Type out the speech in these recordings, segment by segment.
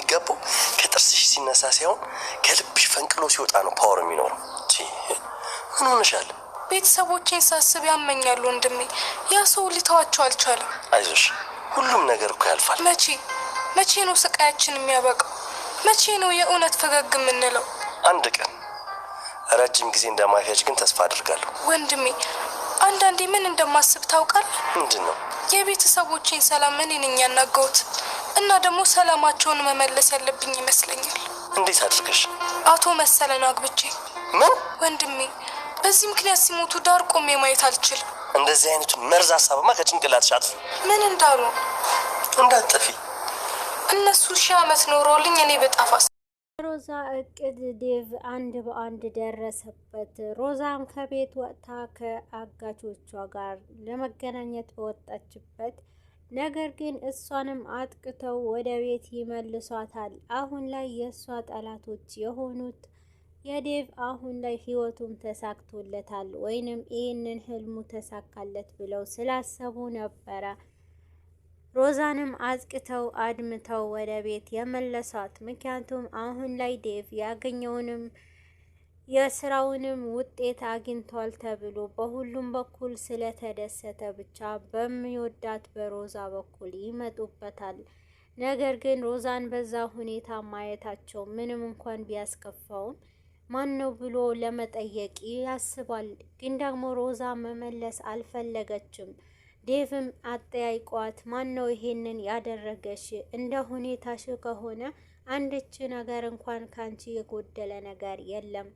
የሚገባው ከጥርስሽ ሲነሳ ሳይሆን ከልብሽ ፈንቅሎ ሲወጣ ነው ፓወር የሚኖረው። ምን ሆነሻል? ቤተሰቦቼን ሳስብ ያመኛሉ ወንድሜ። ያ ሰው ሊተዋቸው አልቻለም። አይዞሽ፣ ሁሉም ነገር እኮ ያልፋል። መቼ ነው ስቃያችን የሚያበቃው? መቼ ነው የእውነት ፈገግ የምንለው? አንድ ቀን፣ ረጅም ጊዜ እንደማይፈጅ ግን ተስፋ አድርጋለሁ። ወንድሜ አንዳንዴ ምን እንደማስብ ታውቃለህ? ምንድን ነው? የቤተሰቦቼን ሰላም እኔ ነኝ ያናጋሁት እና ደግሞ ሰላማቸውን መመለስ ያለብኝ ይመስለኛል። እንዴት አድርገሽ? አቶ መሰለን አግብቼ። ምን? ወንድሜ በዚህ ምክንያት ሲሞቱ ዳር ቆሜ ማየት አልችልም። እንደዚህ አይነቱ መርዝ ሀሳብማ ከጭንቅላትሽ አጥፊ። ምን እንዳሉ እንዳትጠፊ። እነሱ 1000 ዓመት ኖሮልኝ እኔ በጣፋስ። ሮዛ እቅድ ዴቭ አንድ በአንድ ደረሰበት። ሮዛም ከቤት ወጥታ ከአጋቾቿ ጋር ለመገናኘት በወጣችበት ነገር ግን እሷንም አጥቅተው ወደ ቤት ይመልሷታል። አሁን ላይ የእሷ ጠላቶች የሆኑት የዴቭ አሁን ላይ ህይወቱም ተሳክቶለታል ወይንም ይህንን ህልሙ ተሳካለት ብለው ስላሰቡ ነበረ ሮዛንም አጥቅተው አድምተው ወደ ቤት የመለሷት። ምክንያቱም አሁን ላይ ዴቭ ያገኘውንም የስራውንም ውጤት አግኝቷል ተብሎ በሁሉም በኩል ስለተደሰተ ብቻ በሚወዳት በሮዛ በኩል ይመጡበታል። ነገር ግን ሮዛን በዛ ሁኔታ ማየታቸው ምንም እንኳን ቢያስከፋውም ማን ነው ብሎ ለመጠየቅ ያስባል። ግን ደግሞ ሮዛ መመለስ አልፈለገችም። ዴቭም አጠያይቋት ማን ነው ይሄንን ያደረገሽ? እንደ ሁኔታሽ ከሆነ አንድች ነገር እንኳን ካንቺ የጎደለ ነገር የለም።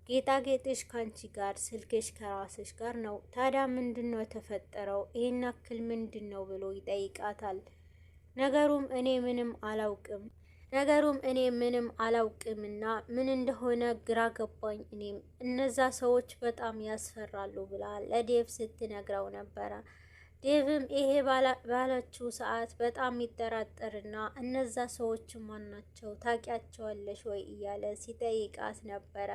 ጌጣጌጥሽ ካንቺ ጋር፣ ስልክሽ ከራስሽ ጋር ነው። ታዲያ ምንድን ነው የተፈጠረው? ይሄን ያክል ምንድን ነው ብሎ ይጠይቃታል። ነገሩም እኔ ምንም አላውቅምና ምን እንደሆነ ግራ ገባኝ። እኔም እነዛ ሰዎች በጣም ያስፈራሉ ብላ ለዴቭ ስትነግረው ነበረ። ዴቭም ይሄ ባለችው ሰዓት በጣም ይጠራጠርና እነዛ ሰዎች ማን ናቸው ታውቂያቸዋለሽ ወይ እያለ ሲጠይቃት ነበረ።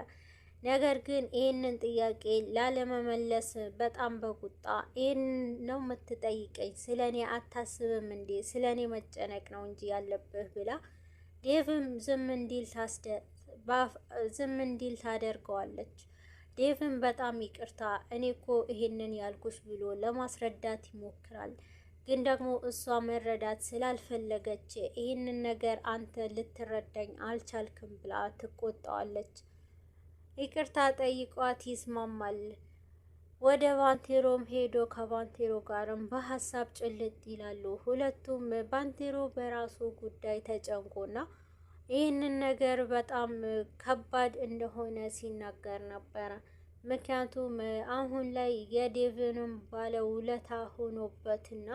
ነገር ግን ይህንን ጥያቄ ላለመመለስ በጣም በቁጣ ይህን ነው የምትጠይቀኝ? ስለ እኔ አታስብም እንዴ? ስለ እኔ መጨነቅ ነው እንጂ ያለብህ ብላ ዴቭም ዝም እንዲል ታደርገዋለች። ዴቭም በጣም ይቅርታ እኔ እኮ ይሄንን ያልኩሽ ብሎ ለማስረዳት ይሞክራል። ግን ደግሞ እሷ መረዳት ስላልፈለገች ይህንን ነገር አንተ ልትረዳኝ አልቻልክም ብላ ትቆጣዋለች። ይቅርታ ጠይቋት ይስማማል። ወደ ባንቴሮም ሄዶ ከባንቴሮ ጋርም በሀሳብ ጭልጥ ይላሉ። ሁለቱም ባንቴሮ በራሱ ጉዳይ ተጨንቆና ይህንን ነገር በጣም ከባድ እንደሆነ ሲናገር ነበረ። ምክንያቱም አሁን ላይ የዴቭንም ባለውለታ ሆኖበትና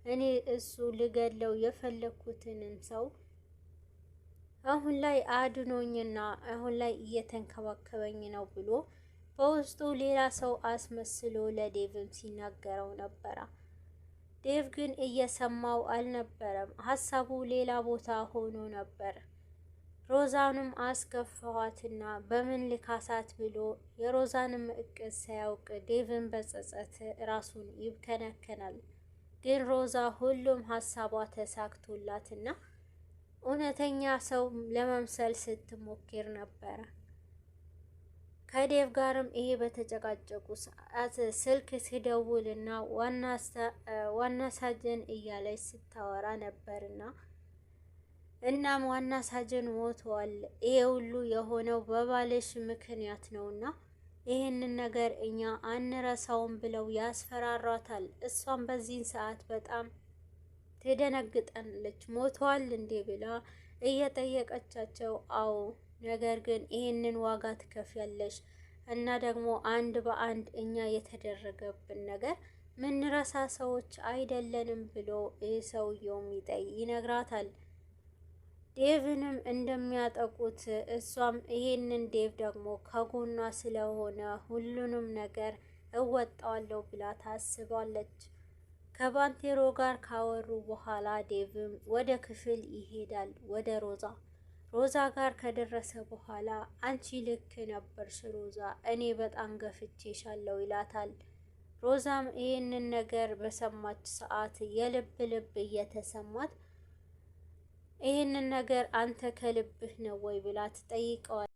እኔ እሱ ልገለው የፈለኩትንም ሰው አሁን ላይ አድኖኝና አሁን ላይ እየተንከባከበኝ ነው ብሎ በውስጡ ሌላ ሰው አስመስሎ ለዴቭም ሲናገረው ነበረ። ዴቭ ግን እየሰማው አልነበረም። ሀሳቡ ሌላ ቦታ ሆኖ ነበር። ሮዛንም አስከፋዋትና በምን ልካሳት ብሎ የሮዛንም እቅድ ሳያውቅ ዴቭን በጸጸት ራሱን ይብከነከናል። ግን ሮዛ ሁሉም ሀሳቧ ተሳክቶላትና እውነተኛ ሰው ለመምሰል ስትሞክር ነበረ። ከዴቭ ጋርም ይሄ በተጨቃጨቁ ሰዓት ስልክ ሲደውልና ዋና ሳጅን እያለች ስታወራ ነበርና እናም ዋና ሳጅን ሞተዋል፣ ይሄ ሁሉ የሆነው በባልሽ ምክንያት ነውና ይህንን ነገር እኛ አንረሳውም ብለው ያስፈራሯታል። እሷም በዚህን ሰዓት በጣም ትደነግጣለች። ሞተዋል እንዴ ብላ እየጠየቀቻቸው አዎ፣ ነገር ግን ይህንን ዋጋ ትከፍያለሽ እና ደግሞ አንድ በአንድ እኛ የተደረገብን ነገር ምንረሳ ሰዎች አይደለንም ብሎ ሰውየውም ይነግራታል። ዴቭንም እንደሚያጠቁት እሷም ይሄንን ዴቭ ደግሞ ከጎኗ ስለሆነ ሁሉንም ነገር እወጣዋለሁ ብላ ታስባለች። ከባንቴሮ ጋር ካወሩ በኋላ ዴቭም ወደ ክፍል ይሄዳል። ወደ ሮዛ ጋር ከደረሰ በኋላ አንቺ ልክ ነበርሽ ሮዛ፣ እኔ በጣም ገፍቼሻለሁ ይላታል። ሮዛም ይህንን ነገር በሰማች ሰዓት የልብ እየተሰማት ይህንን ነገር አንተ ከልብህ ነው ወይ ብላ ትጠይቀዋል።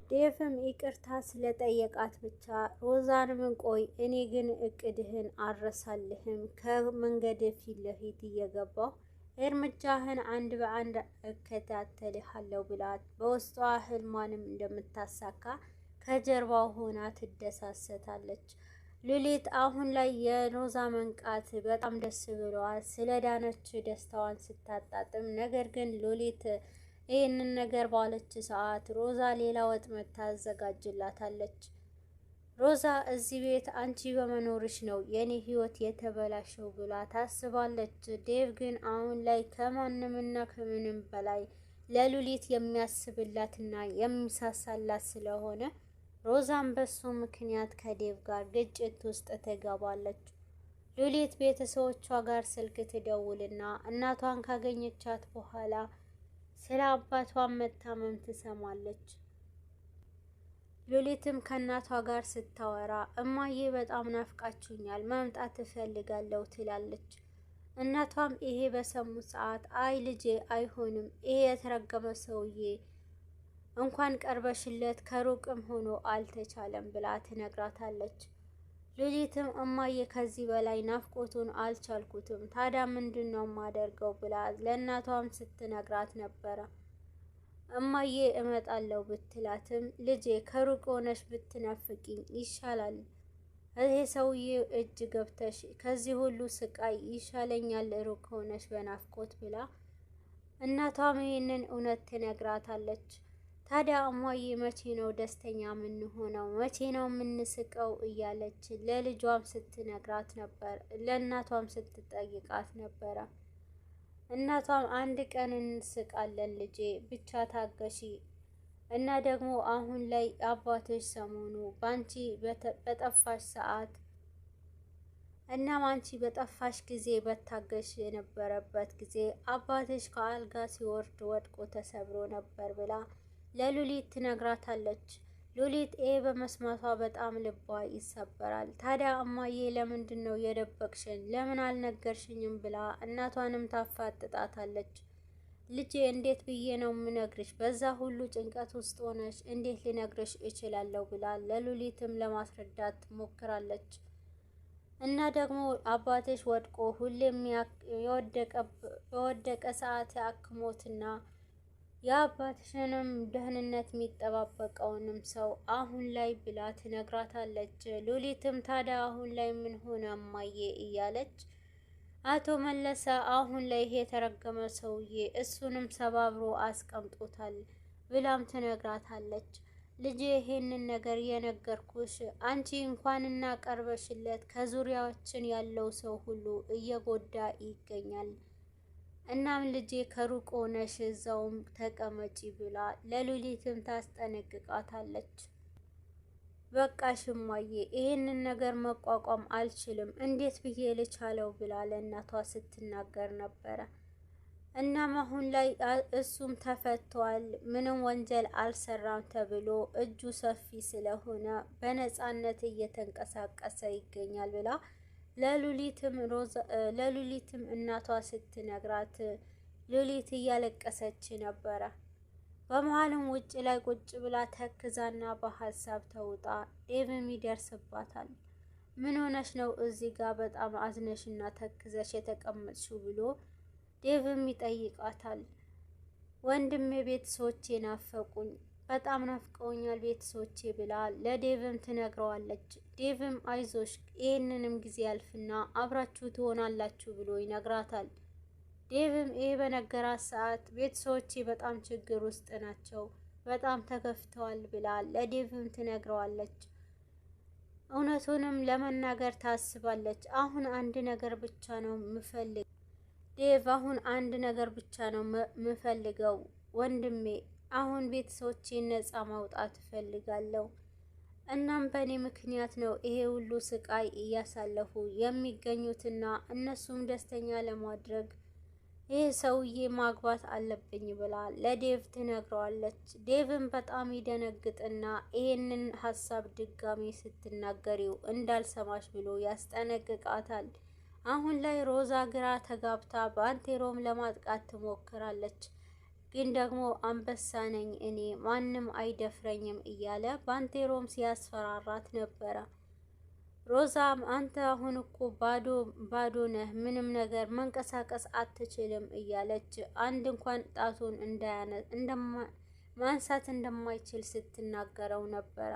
ዴቭም ይቅርታ ስለጠየቃት ብቻ ሮዛንም ቆይ እኔ ግን እቅድህን አረሳልህም ከመንገድ ፊት ለፊት እየገባሁ እርምጃህን አንድ በአንድ እከታተልሃለሁ ብላት በውስጧ ህልሟንም እንደምታሳካ ከጀርባው ሆና ትደሳሰታለች። ሉሊት አሁን ላይ የሮዛ መንቃት በጣም ደስ ብለዋል። ስለዳነች ደስታዋን ስታጣጥም፣ ነገር ግን ሉሊት ይህንን ነገር ባለች ሰዓት ሮዛ ሌላ ወጥመድ ታዘጋጅላታለች። ሮዛ እዚህ ቤት አንቺ በመኖርሽ ነው የኔ ህይወት የተበላሸው ብላ ታስባለች። ዴቭ ግን አሁን ላይ ከማንምና ከምንም በላይ ለሉሊት የሚያስብላትና የሚሳሳላት ስለሆነ ሮዛን በሱ ምክንያት ከዴቭ ጋር ግጭት ውስጥ ትገባለች። ሉሊት ቤተሰቦቿ ጋር ስልክ ትደውልና እናቷን ካገኘቻት በኋላ ስለ አባቷ መታመም ትሰማለች። ሉሊትም ከእናቷ ጋር ስታወራ እማዬ በጣም ናፍቃችሁኛል፣ መምጣት እፈልጋለሁ ትላለች። እናቷም ይሄ በሰሙ ሰዓት አይ ልጄ አይሆንም፣ ይሄ የተረገመ ሰውዬ እንኳን ቀርበሽለት ከሩቅም ሆኖ አልተቻለም ብላ ትነግራታለች። ሉሊትም እማዬ ከዚህ በላይ ናፍቆቱን አልቻልኩትም፣ ታዲያ ምንድን ነው ማደርገው ብላ ለእናቷም ስትነግራት ነበረ። እማዬ እመጣለሁ ብትላትም ልጄ ከሩቅ ሆነሽ ብትናፍቂኝ ይሻላል፣ ይሄ ሰውዬ እጅ ገብተሽ ከዚህ ሁሉ ስቃይ ይሻለኛል ሩቅ ሆነሽ በናፍቆት ብላ እናቷም ይህንን እውነት ትነግራታለች። ታዲያ እማዬ መቼ ነው ደስተኛ የምንሆነው? መቼ ነው የምንስቀው? እያለች ለልጇም ስትነግራት ነበር፣ ለእናቷም ስትጠይቃት ነበረ። እናቷም አንድ ቀን እንስቃለን ልጄ ብቻ ታገሺ እና ደግሞ አሁን ላይ አባትሽ ሰሞኑ ባንቺ በጠፋሽ ሰዓት እናም አንቺ በጠፋሽ ጊዜ በታገሽ የነበረበት ጊዜ አባትሽ ከአልጋ ሲወርድ ወድቆ ተሰብሮ ነበር ብላ ለሉሊት ትነግራታለች። ሉሊት ይሄ በመስማቷ በጣም ልቧ ይሰበራል። ታዲያ እማዬ ለምንድን ነው የደበቅሽን? ለምን አልነገርሽኝም? ብላ እናቷንም ታፋጥጣታለች። ልጄ እንዴት ብዬ ነው ምነግርሽ? በዛ ሁሉ ጭንቀት ውስጥ ሆነሽ እንዴት ልነግርሽ እችላለሁ? ብላ ለሉሊትም ለማስረዳት ትሞክራለች። እና ደግሞ አባትሽ ወድቆ ሁሌም የወደቀ ሰዓት ያክሞትና የአባትሽንም ደህንነት የሚጠባበቀውንም ሰው አሁን ላይ ብላ ትነግራታለች። ሉሊትም ታዲያ አሁን ላይ ምን ሆነ እማዬ እያለች አቶ መለሰ አሁን ላይ ይሄ የተረገመ ሰውዬ እሱንም ሰባብሮ አስቀምጦታል ብላም ትነግራታለች። ልጄ ይሄንን ነገር የነገርኩሽ አንቺ እንኳንና ቀርበሽለት ከዙሪያችን ያለው ሰው ሁሉ እየጎዳ ይገኛል። እናም ልጄ ከሩቅ ሆነሽ እዛውም ተቀመጪ ብላ ለሉሊትም ታስጠነቅቃታለች። በቃ ሽማዬ ይህንን ነገር መቋቋም አልችልም፣ እንዴት ብዬ ልቻለው ብላ ለእናቷ ስትናገር ነበረ። እናም አሁን ላይ እሱም ተፈቷል፣ ምንም ወንጀል አልሰራም ተብሎ እጁ ሰፊ ስለሆነ በነፃነት እየተንቀሳቀሰ ይገኛል ብላ ለሉሊትም እናቷ ስትነግራት ሉሊት እያለቀሰች ነበረ። በመሀልም ውጭ ላይ ቁጭ ብላ ተክዛና በሀሳብ ተውጣ ዴቭም ይደርስባታል። ምን ሆነሽ ነው እዚህ ጋር በጣም አዝነሽና ተክዘሽ የተቀመጥሽው ብሎ ዴቭም ይጠይቃታል። ወንድሜ ቤተሰቦቼ ናፈቁኝ፣ በጣም ናፍቀውኛል ቤተሰቦቼ ብላ ለዴቭም ትነግረዋለች። ዴቭም አይዞሽ ይህንንም ጊዜ ያልፍና አብራችሁ ትሆናላችሁ ብሎ ይነግራታል። ዴቭም ይሄ በነገራት ሰዓት ቤተሰቦቼ በጣም ችግር ውስጥ ናቸው፣ በጣም ተከፍተዋል ብላ ለዴቭም ትነግረዋለች። እውነቱንም ለመናገር ታስባለች። አሁን አንድ ነገር ብቻ ነው ምፈልግ ዴቭ፣ አሁን አንድ ነገር ብቻ ነው ምፈልገው ወንድሜ፣ አሁን ቤተሰቦቼን ነፃ ማውጣት እፈልጋለሁ። እናም በእኔ ምክንያት ነው ይሄ ሁሉ ስቃይ እያሳለፉ የሚገኙትና እነሱም ደስተኛ ለማድረግ ይህ ሰውዬ ማግባት አለብኝ ብላ ለዴቭ ትነግረዋለች። ዴቭም በጣም ይደነግጥና ይሄንን ሀሳብ ድጋሚ ስትናገሪው እንዳልሰማሽ ብሎ ያስጠነቅቃታል። አሁን ላይ ሮዛ ግራ ተጋብታ በአንቴሮም ለማጥቃት ትሞክራለች። ግን ደግሞ አንበሳ ነኝ እኔ ማንም አይደፍረኝም እያለ ባንቴሮም ሲያስፈራራት ነበረ። ሮዛም አንተ አሁን እኮ ባዶ ነህ፣ ምንም ነገር መንቀሳቀስ አትችልም እያለች አንድ እንኳን ጣቱን ማንሳት እንደማይችል ስትናገረው ነበረ።